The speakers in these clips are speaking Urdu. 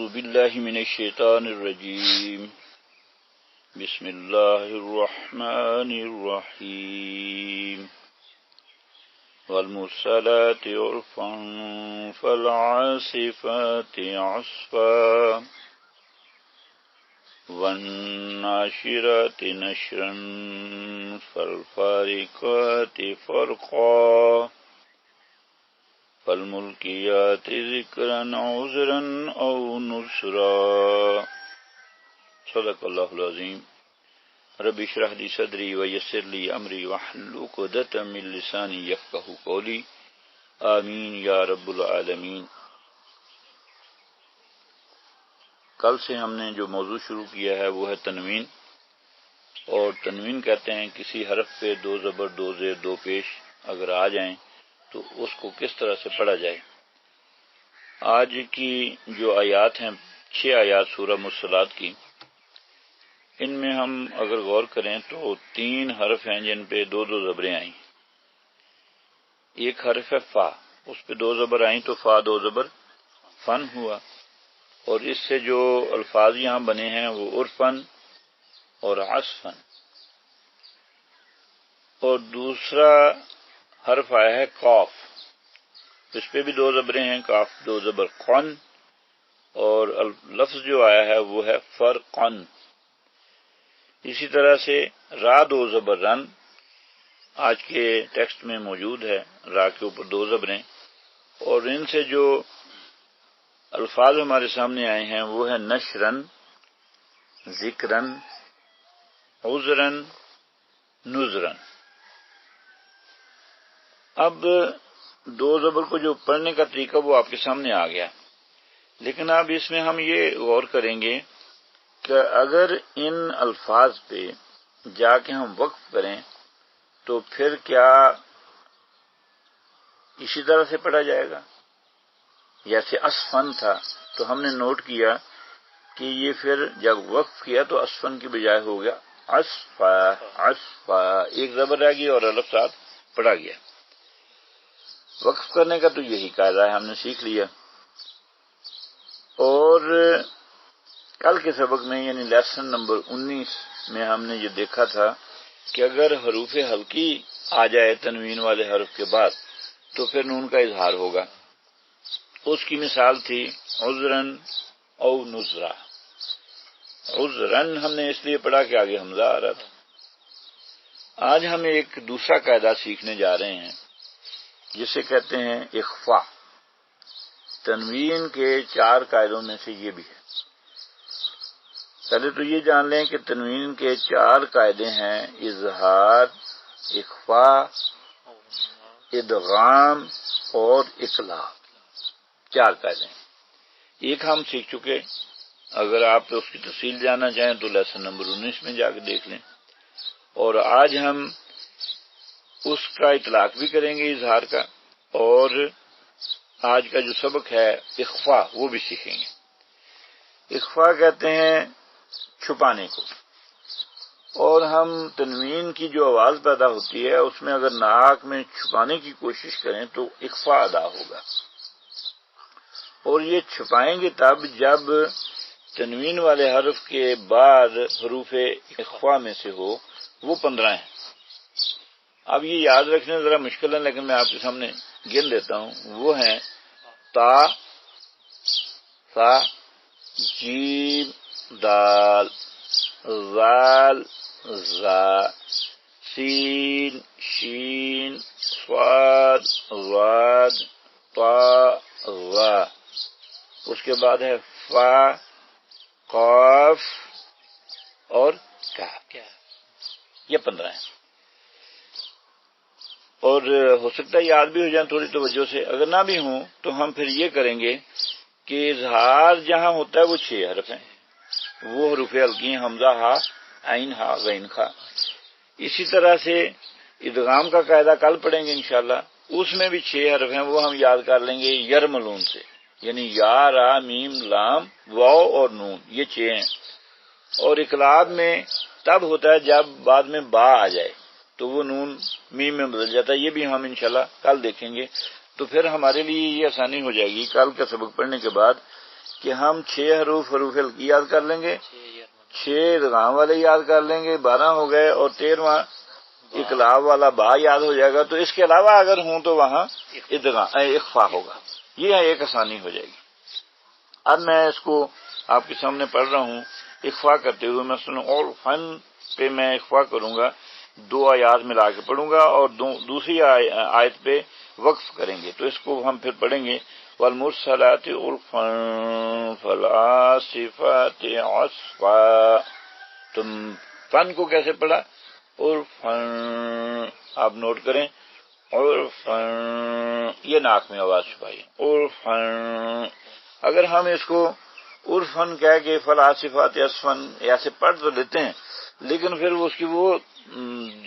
باللہ من الشیطان الرجیم بسم اللہ الرحمن الرحیم والمرسلات عرفا فالعاصفات عصفا والناشرات نشرا فالفارقات فرقا فالملقیات ذکرا عذرا او نصرا صدق اللہ العظیم رب اشرح لی صدری ویسر لی امری واحلل عقدۃ من لسانی یفقہوا قولی آمین یا رب العالمین۔ کل سے ہم نے جو موضوع شروع کیا ہے وہ ہے تنوین، اور تنوین کہتے ہیں کسی حرف پہ دو زبر دو زیر دو پیش اگر آ جائیں تو اس کو کس طرح سے پڑھا جائے۔ آج کی جو آیات ہیں 6 آیات سورہ مرسلات کی، ان میں ہم اگر غور کریں تو 3 حرف ہیں جن پہ دو دو زبریں آئیں۔ ایک حرف ہے فا، اس پہ 2 زبر آئیں تو فا 2 زبر فن ہوا، اور اس سے جو الفاظ یہاں بنے ہیں وہ عرفن اور عصفن۔ اور دوسرا حرف آیا ہے قاف، اس پہ بھی 2 زبریں ہیں، قاف 2 زبر قن، اور لفظ جو آیا ہے وہ ہے فرقن۔ اسی طرح سے را 2 زبر رن آج کے ٹیکسٹ میں موجود ہے، را کے اوپر 2 زبریں، اور ان سے جو الفاظ ہمارے سامنے آئے ہیں وہ ہے نشرن، ذکرن، عذرن، نذرن۔ اب 2 زبر کو جو پڑھنے کا طریقہ وہ آپ کے سامنے آ گیا، لیکن اب اس میں ہم یہ غور کریں گے کہ اگر ان الفاظ پہ جا کے ہم وقف کریں تو پھر کیا اسی طرح سے پڑھا جائے گا؟ جیسے اسفن تھا تو ہم نے نوٹ کیا کہ یہ پھر جب وقف کیا تو اسفن کی بجائے ہو گیا عصفا، عصفا، ایک زبر رہ گئی اور الف ساتھ پڑھا گیا۔ وقف کرنے کا تو یہی قاعدہ ہے، ہم نے سیکھ لیا۔ اور کل کے سبق میں یعنی لیسن نمبر 19 میں ہم نے یہ دیکھا تھا کہ اگر حروف حلقی آ جائے تنوین والے حرف کے بعد تو پھر نون کا اظہار ہوگا۔ اس کی مثال تھی عذرن او نذرا۔ عذرن ہم نے اس لیے پڑھا کہ آگے حمزہ آ رہا تھا۔ آج ہم ایک دوسرا قاعدہ سیکھنے جا رہے ہیں جسے کہتے ہیں اخفا۔ تنوین کے 4 قاعدوں میں سے یہ بھی ہے۔ پہلے تو یہ جان لیں کہ تنوین کے 4 قاعدے ہیں: اظہار، اخفا، ادغام اور اقلاب۔ 4 قاعدے ہیں۔ ایک ہم سیکھ چکے، اگر آپ اس کی تفصیل جاننا چاہیں تو لیسن نمبر 19 میں جا کے دیکھ لیں۔ اور آج ہم اس کا اطلاق بھی کریں گے اظہار کا، اور آج کا جو سبق ہے اخفا وہ بھی سیکھیں گے۔ اخفا کہتے ہیں چھپانے کو، اور ہم تنوین کی جو آواز پیدا ہوتی ہے اس میں اگر ناک میں چھپانے کی کوشش کریں تو اخفا ادا ہوگا، اور یہ چھپائیں گے تب جب تنوین والے حرف کے بعد حروف اخفا میں سے ہو، وہ 15 ہیں۔ اب یہ یاد رکھنے ذرا مشکل ہے لیکن میں آپ کے سامنے گن دیتا ہوں۔ وہ ہیں تا، ثا، جیم، دال، ذال، ذا، سین، شین، صاد، ضاد، طا، ظا۔ اس کے بعد ہے فا، قاف اور کاف۔ یہ 15 ہیں، اور ہو سکتا ہے یاد بھی ہو جائیں تھوڑی توجہ سے، اگر نہ بھی ہوں تو ہم پھر یہ کریں گے کہ اظہار جہاں ہوتا ہے وہ 6 حرف ہیں، وہ حروف حلقی ہیں: حمزہ، ہا، عین، ہا، غین، خا۔ اسی طرح سے ادغام کا قاعدہ کل پڑھیں گے انشاءاللہ، اس میں بھی 6 حرف ہیں، وہ ہم یاد کر لیں گے یرملون سے، یعنی یا، را، میم، لام، واو اور نون، یہ 6 ہیں۔ اور اقلاب میں تب ہوتا ہے جب بعد میں با آ جائے تو وہ نون میم میں بدل جاتا ہے، یہ بھی ہم انشاءاللہ کل دیکھیں گے۔ تو پھر ہمارے لیے یہ آسانی ہو جائے گی کل کا سبق پڑھنے کے بعد کہ ہم 6 حروف ہلکی یاد کر لیں گے، 6 ادغام والے یاد کر لیں گے، 12 ہو گئے، اور 13واں اقلاب والا با یاد ہو جائے گا. تو اس کے علاوہ اگر ہوں تو وہاں اخفا ہوگا. یہ ایک آسانی ہو جائے گی. اب میں اس کو آپ کے سامنے پڑھ رہا ہوں اخفا کرتے ہوئے. مثلا اور فن پہ میں اخفا کروں گا، 2 آیات ملا کے پڑھوں گا، اور دوسری آیت پہ وقف کریں گے. تو اس کو ہم پھر پڑھیں گے والمرسلات عرفا فالعاصفات عصفا. تم فن کو کیسے پڑھا؟ عرفا. آپ نوٹ کریں، عرفا، یہ ناک میں آواز چھپائی، عرفا. اگر ہم اس کو عرفن کہہ کے فالعاصفات عصفن ایسے پڑھ تو لیتے ہیں، لیکن پھر اس کی وہ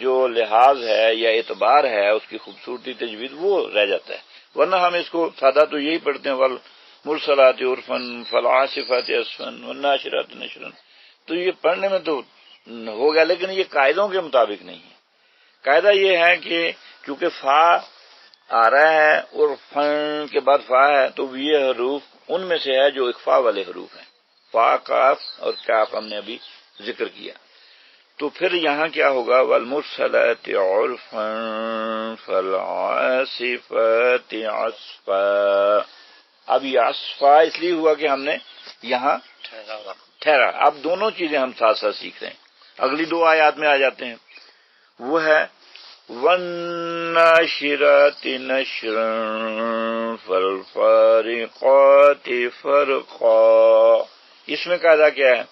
جو لحاظ ہے یا اعتبار ہے اس کی خوبصورتی تجوید وہ رہ جاتا ہے. ورنہ ہم اس کو سادہ تو یہی پڑھتے ہیں والمرسلات عرفن فالعاصفات عصفن والناشرات نشرا. تو یہ پڑھنے میں تو ہو گیا، لیکن یہ قاعدوں کے مطابق نہیں ہے. قاعدہ یہ ہے کہ چونکہ فا آ رہا ہے اور فن کے بعد فا ہے، تو یہ حروف ان میں سے ہے جو اخفا والے حروف ہیں. فا، کاف اور کاف ہم نے ابھی ذکر کیا. تو پھر یہاں کیا ہوگا؟ والمرسلات عرفا فالعاصفات عصفا. اب یہ عصفا اس لیے ہوا کہ ہم نے یہاں ٹھہرا. اب دونوں چیزیں ہم ساتھ ساتھ سیکھ رہے ہیں. اگلی 2 آیات میں آ جاتے ہیں. وہ ہے والناشرات نشرا فالفارقات فرقا. اس میں قاعدہ کیا ہے؟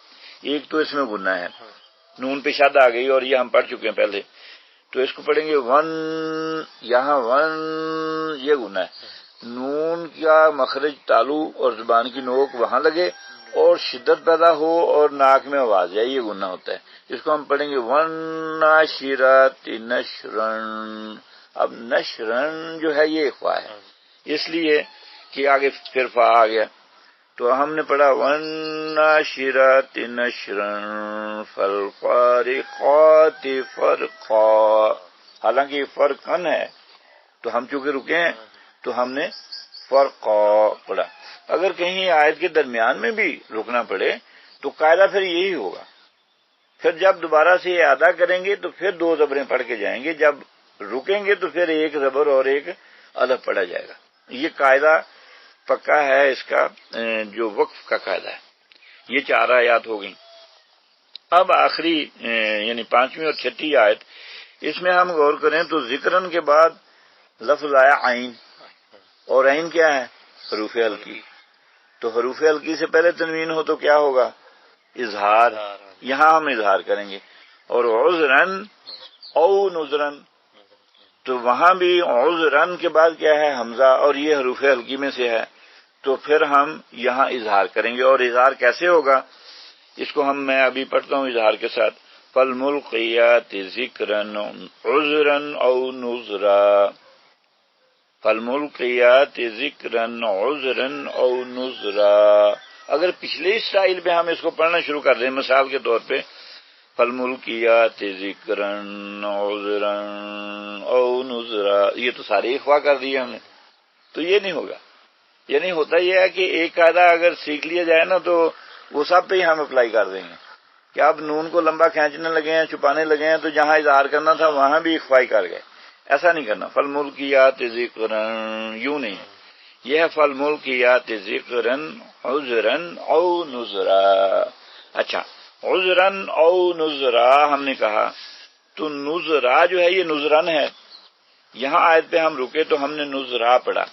ایک تو اس میں گناہ ہے، نون پہ شد آ گئی، اور یہ ہم پڑھ چکے ہیں پہلے. تو اس کو پڑھیں گے ون. یہاں ون یہ گناہ ہے، نون کا مخرج تالو اور زبان کی نوک وہاں لگے اور شدت پیدا ہو اور ناک میں آواز جائے، یہ گناہ ہوتا ہے. اس کو ہم پڑھیں گے والناشرات نشرن. اب نشرن جو ہے یہ اخفا ہے، اس لیے کہ آگے پھر فا آ گیا. تو ہم نے پڑھا والناشرات نشرا فالفارقات فرقا. حالانکہ یہ فرقن ہے، تو ہم چونکہ رکے ہیں تو ہم نے فرقا پڑھا. اگر کہیں آیت کے درمیان میں بھی رکنا پڑے تو قاعدہ پھر یہی ہوگا. پھر جب دوبارہ سے یہ ادا کریں گے تو پھر 2 زبریں پڑھ کے جائیں گے، جب رکیں گے تو پھر 1 زبر اور 1 الف پڑھا جائے گا. یہ قاعدہ پکا ہے اس کا، جو وقف کا قاعدہ ہے. یہ 4 آیات ہو گئیں. اب آخری یعنی 5ویں اور 6ٹھی آیت، اس میں ہم غور کریں تو ذکرن کے بعد لفظ آیا عین، اور عین کیا ہے؟ حروف ہلکی. تو حروف ہلکی سے پہلے تنوین ہو تو کیا ہوگا؟ اظہار. یہاں ہم اظہار کریں گے. اور عذرن او نذرن، تو وہاں بھی عذرن کے بعد کیا ہے؟ حمزہ، اور یہ حروف ہلکی میں سے ہے. تو پھر ہم یہاں اظہار کریں گے. اور اظہار کیسے ہوگا؟ اس کو میں ابھی پڑھتا ہوں اظہار کے ساتھ. فالملقیات ذکرا عذرا او نذرا. فالملقیات ذکرا عذرا او نذرا. اگر پچھلے اسٹائل پہ ہم اس کو پڑھنا شروع کر دیں، مثال کے طور پہ فالملقیات ذکرا عذرا او نذرا، یہ تو سارے اخفا کر دیے ہم نے. تو یہ نہیں ہوگا. یعنی ہوتا یہ ہے کہ ایک قاعدہ اگر سیکھ لیا جائے نا تو وہ سب پہ ہی ہم اپلائی کر دیں گے. کہ اب نون کو لمبا کھینچنے لگے ہیں، چھپانے لگے ہیں، تو جہاں اظہار کرنا تھا وہاں بھی اخفائی کر گئے. ایسا نہیں کرنا. فالملقیات ذکرا یوں نہیں، یہ ہے فالملقیات ذکرا عذرا او نذرا. اچھا، عذرا او نذرا ہم نے کہا، تو نذرا جو ہے یہ نذرن ہے. یہاں آیت پہ ہم رکے تو ہم نے نذرا پڑھا.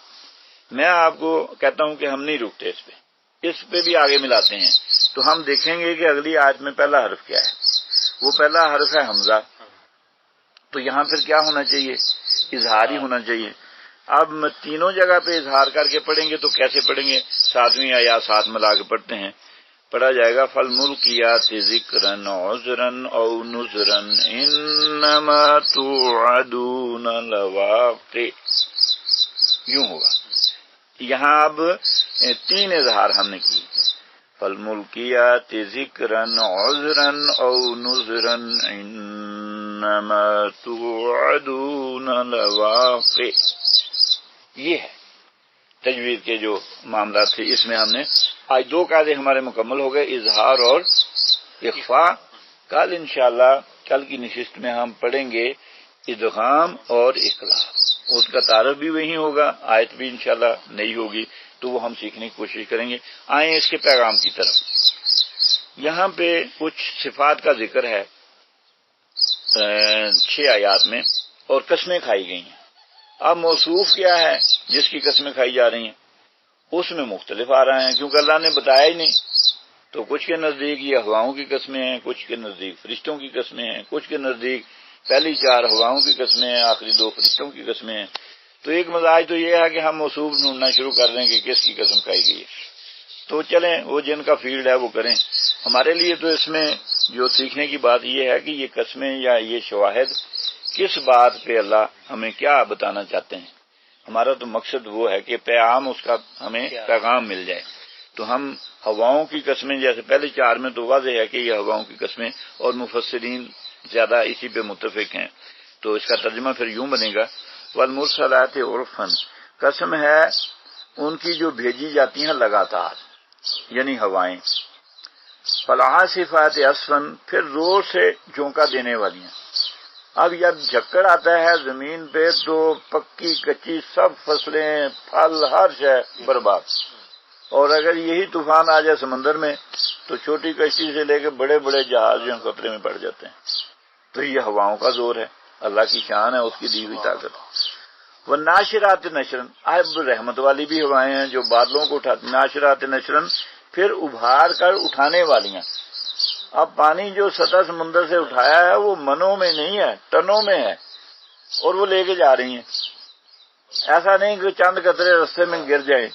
میں آپ کو کہتا ہوں کہ ہم نہیں رکتے اس پہ بھی آگے ملاتے ہیں. تو ہم دیکھیں گے کہ اگلی آیت میں پہلا حرف کیا ہے. وہ پہلا حرف ہے حمزہ. تو یہاں پھر کیا ہونا چاہیے؟ اظہار ہی ہونا چاہیے. اب تینوں جگہ پہ اظہار کر کے پڑھیں گے تو کیسے پڑھیں گے؟ 7ویں آیات ساتھ ملا کے پڑھتے ہیں. پڑھا جائے گا فالملقیات ذکرا عذرا او نذرا انما توعدون لواقع. یوں ہوگا. یہاں اب 3 اظہار ہم نے کی. فالملقیات ذکرا عذرا او نذرا انما توعدون لواقع. یہ ہے تجوید کے جو معاملات تھے، اس میں ہم نے آج 2 قاعدے ہمارے مکمل ہو گئے، اظہار اور اخفاء۔ کل انشاءاللہ کل کی نشست میں ہم پڑھیں گے ادغام اور اقلاب، اس کا تعارف بھی وہی ہوگا، آیت بھی انشاءاللہ نئی ہوگی، تو وہ ہم سیکھنے کی کوشش کریں گے۔ آئیں اس کے پیغام کی طرف۔ یہاں پہ کچھ صفات کا ذکر ہے 6 آیات میں، اور قسمیں کھائی گئی ہیں۔ اب موصوف کیا ہے جس کی قسمیں کھائی جا رہی ہیں، اس میں مختلف آ رہے ہیں، کیونکہ اللہ نے بتایا ہی نہیں۔ تو کچھ کے نزدیک یہ ہواؤں کی قسمیں ہیں، کچھ کے نزدیک فرشتوں کی قسمیں ہیں، کچھ کے نزدیک پہلی 4 ہواؤں کی قسمیں ہیں، آخری 2 فرشتوں کی قسمیں ہیں۔ تو ایک مزاج تو یہ ہے کہ ہم موصوف ڈھونڈنا شروع کر دیں کہ کس کی قسم کھائی گئی ہے۔ تو چلیں وہ جن کا فیلڈ ہے وہ کریں۔ ہمارے لیے تو اس میں جو سیکھنے کی بات یہ ہے کہ یہ قسمیں یا یہ شواہد کس بات پہ اللہ ہمیں کیا بتانا چاہتے ہیں۔ ہمارا تو مقصد وہ ہے کہ پیغام اس کا ہمیں پیغام مل جائے۔ تو ہم ہواؤں کی قسمیں، جیسے پہلے 4 میں تو واضح ہے کہ یہ ہواؤں کی قسمیں، اور مفسرین زیادہ اسی پہ متفق ہیں۔ تو اس کا ترجمہ پھر یوں بنے گا، والمرسلات عرفا، قسم ہے ان کی جو بھیجی جاتی ہیں لگاتار، یعنی ہوائیں، فالعاصفات عصفا، پھر زور سے جھونکا دینے والی ہیں۔ اب جب جھکڑ آتا ہے زمین پہ تو پکی کچی سب فصلیں، پھل، ہر شے برباد۔ اور اگر یہی طوفان آ جائے سمندر میں تو چھوٹی کشتی سے لے کے بڑے بڑے جہاز جو خطرے میں پڑ جاتے ہیں۔ تو یہ ہواؤں کا زور ہے، اللہ کی شان ہے، اس کی دی ہوئی طاقت۔ والناشرات نشرا، اب رحمت والی بھی ہوائیں ہیں جو بادلوں کو اٹھاتی، ناشرات نشرا، پھر ابھار کر اٹھانے والیاں۔ اب پانی جو سطح سمندر سے اٹھایا ہے وہ منوں میں نہیں ہے، ٹنوں میں ہے، اور وہ لے کے جا رہی ہیں۔ ایسا نہیں کہ چند قطرے رستے میں گر جائیں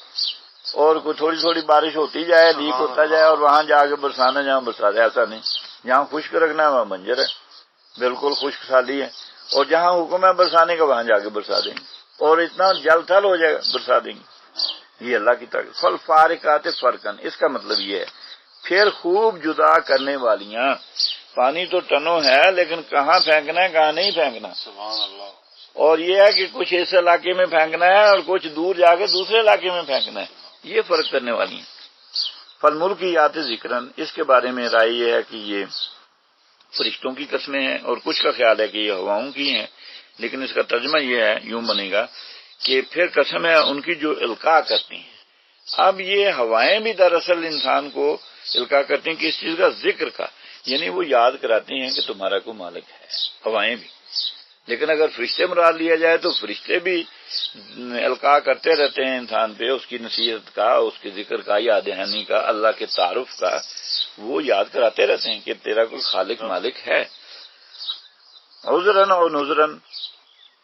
اور کوئی تھوڑی تھوڑی بارش ہوتی جائے، لیک ہوتا جائے اور وہاں جا کے برسانا جہاں برسا دے، ایسا نہیں۔ جہاں خشک رکھنا ہے وہاں منجر ہے، بالکل خشک سالی ہے، اور جہاں حکم ہے برسانے کا وہاں جا کے برسا دیں گے، اور اتنا جل تھل ہو جائے گا برسا دیں گے۔ یہ اللہ کی طاقت۔ فالفارقات فرقا، اس کا مطلب یہ ہے پھر خوب جدا کرنے والیاں۔ پانی تو ٹنوں ہے لیکن کہاں پھینکنا ہے کہاں نہیں پھینکنا، سبحان اللہ۔ اور یہ ہے کہ کچھ اس علاقے میں پھینکنا ہے اور کچھ دور جا کے دوسرے علاقے میں پھینکنا ہے، یہ فرق کرنے والی ہیں۔ فالملکیات ذکرن، اس کے بارے میں رائے یہ ہے کہ یہ فرشتوں کی قسمیں ہیں، اور کچھ کا خیال ہے کہ یہ ہواؤں کی ہیں، لیکن اس کا ترجمہ یہ ہے، یوں بنے گا کہ پھر قسم ہے ان کی جو القاء کرتی ہیں۔ اب یہ ہوائیں بھی دراصل انسان کو القاء کرتی ہیں کس چیز کا؟ ذکر کا، یعنی وہ یاد کراتی ہیں کہ تمہارا کوئی مالک ہے، ہوائیں بھی۔ لیکن اگر فرشتے مراد لیا جائے تو فرشتے بھی القاء کرتے رہتے ہیں انسان پہ، اس کی نصیحت کا، اس کے ذکر کا، یاد دہانی کا، اللہ کے تعارف کا، وہ یاد کراتے رہتے ہیں کہ تیرا کوئی خالق مالک ہے۔ عذراً اور نذراً،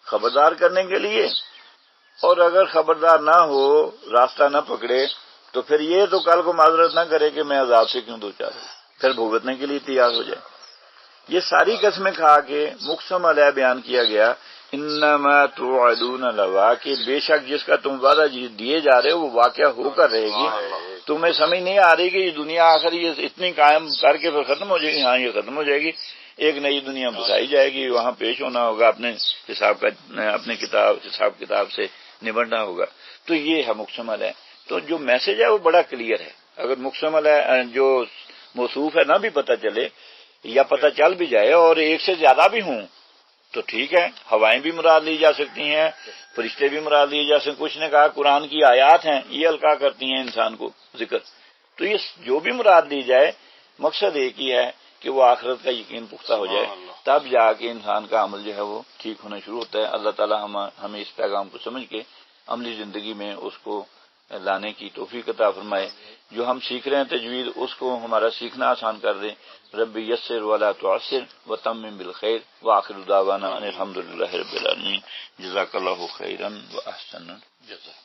خبردار کرنے کے لیے، اور اگر خبردار نہ ہو، راستہ نہ پکڑے، تو پھر یہ تو کل کو معذرت نہ کرے کہ میں عذاب سے کیوں دوچار ہوں، پھر بھگتنے کے لیے تیار ہو جائے۔ یہ ساری قسمیں کھا کے مقسم علیہ بیان کیا گیا، انما توعدون لواقع، بے شک جس کا تم وعدہ دیے جا رہے ہو وہ واقعہ ہو کر رہے گی۔ تمہیں سمجھ نہیں آ رہی کہ یہ دنیا آخر یہ اتنی قائم کر کے پھر ختم ہو جائے گی؟ ہاں یہ ختم ہو جائے گی، ایک نئی دنیا بسائی جائے گی، وہاں پیش ہونا ہوگا، اپنے حساب کتاب سے نبٹنا ہوگا۔ تو یہ ہے مقسم علیہ۔ تو جو میسج ہے وہ بڑا کلیئر ہے۔ اگر مقسم علیہ جو موصوف ہے نہ بھی پتہ چلے یا پتہ چل بھی جائے اور ایک سے زیادہ بھی ہوں تو ٹھیک ہے، ہوائیں بھی مراد لی جا سکتی ہیں، فرشتے بھی مراد لیے جا سکتے ہیں۔ کچھ نے کہا قرآن کی آیات ہیں، یہ القاء کرتی ہیں انسان کو ذکر۔ تو یہ جو بھی مراد لی جائے، مقصد ایک ہی ہے کہ وہ آخرت کا یقین پختہ ہو جائے، تب جا کے انسان کا عمل جو ہے وہ ٹھیک ہونا شروع ہوتا ہے۔ اللہ تعالی ہمیں اس پیغام کو سمجھ کے عملی زندگی میں اس کو لانے کی توفیق عطا فرمائے۔ جو ہم سیکھ رہے ہیں تجوید، اس کو ہمارا سیکھنا آسان کر دیں۔ رب یسر ولا تعسر وتمم بالخیر، وآخر دعوانا ان الحمد للہ رب العالمین۔ جزاک اللہ خیرا واحسن الجزاء۔